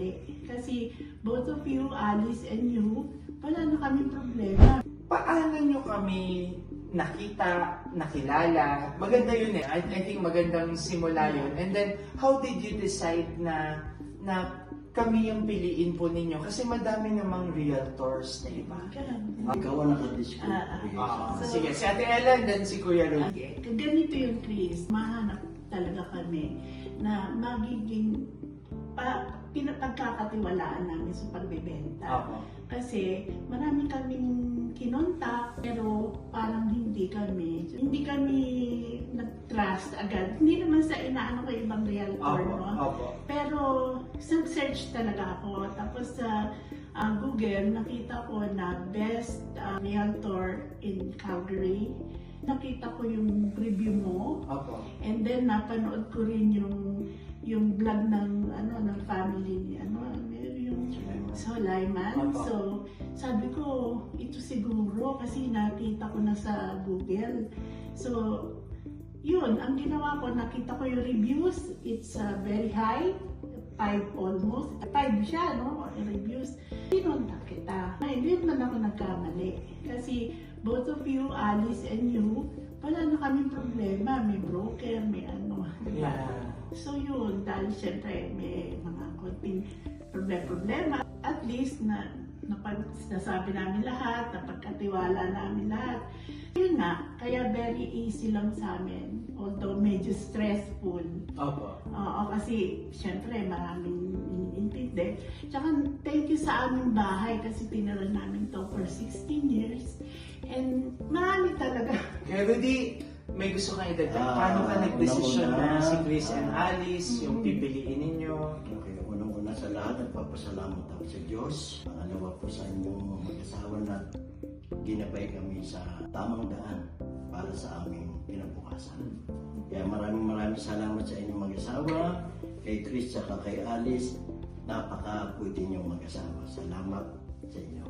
nagkamali. Kasi both of you, Alice and you, wala na kaming problema. Paano nyo kami nakita, nakilala? Maganda yun eh. I think magandang simula yun. And then, how did you decide na kami yung piliin po ninyo? Kasi madami namang realtors, di ba? Ikaw ang nakadiscover. Sige, si Ate Ellen, then si Kuya Rudy. Ganito yung Chris, mahanap talaga kami na magiging pinapagkakatiwalaan namin sa pagbebenta. Kasi marami kaming kinontak, pero parang hindi kami nag-trust agad. Hindi naman sa inaano ko ibang realtor, no? Pero search talaga ako. Tapos sa Google, nakita ko na best realtor in Calgary. Nakita ko yung review mo. And then napanood ko rin yung vlog ng family ni yung Sulaiman. So sabi ko, ito siguro kasi nakita ko na sa Google. So yun, ang ginawa ko, nakita ko yung reviews. It's very high. 5 almost. 5 siya, no? Reviews. Pinunta kita. Hindi naman ako nagkamali. Kasi both of you, Alice and you, wala na kaming problema. May broker, may ano. So yun, dahil syempre may mga konting problema. At least nasabi namin lahat, napagkatiwala namin lahat. Yun nga, kaya very easy lang sa amin. Although medyo stressful. Oo, kasi syempre maraming inintindi. Tsaka thank you sa aming bahay kasi tinira namin to for 16 years. And marami talaga. Kaya Rudy, may gusto kang idagdag. Paano ka nagdesisyon na si Chris and Alice yung pipiliin ninyo? Okay, unang-una sa lahat, nagpapasalamat ako sa Diyos. Pangalawa po sa inyong mag-asawa na ginabay kami sa tamang daan para sa aming kinabukasan. Kaya maraming salamat sa inyong mag-asawa, kay Chris at kay Alice. Napaka-pwede niyong mag-asawa. Salamat sa inyo.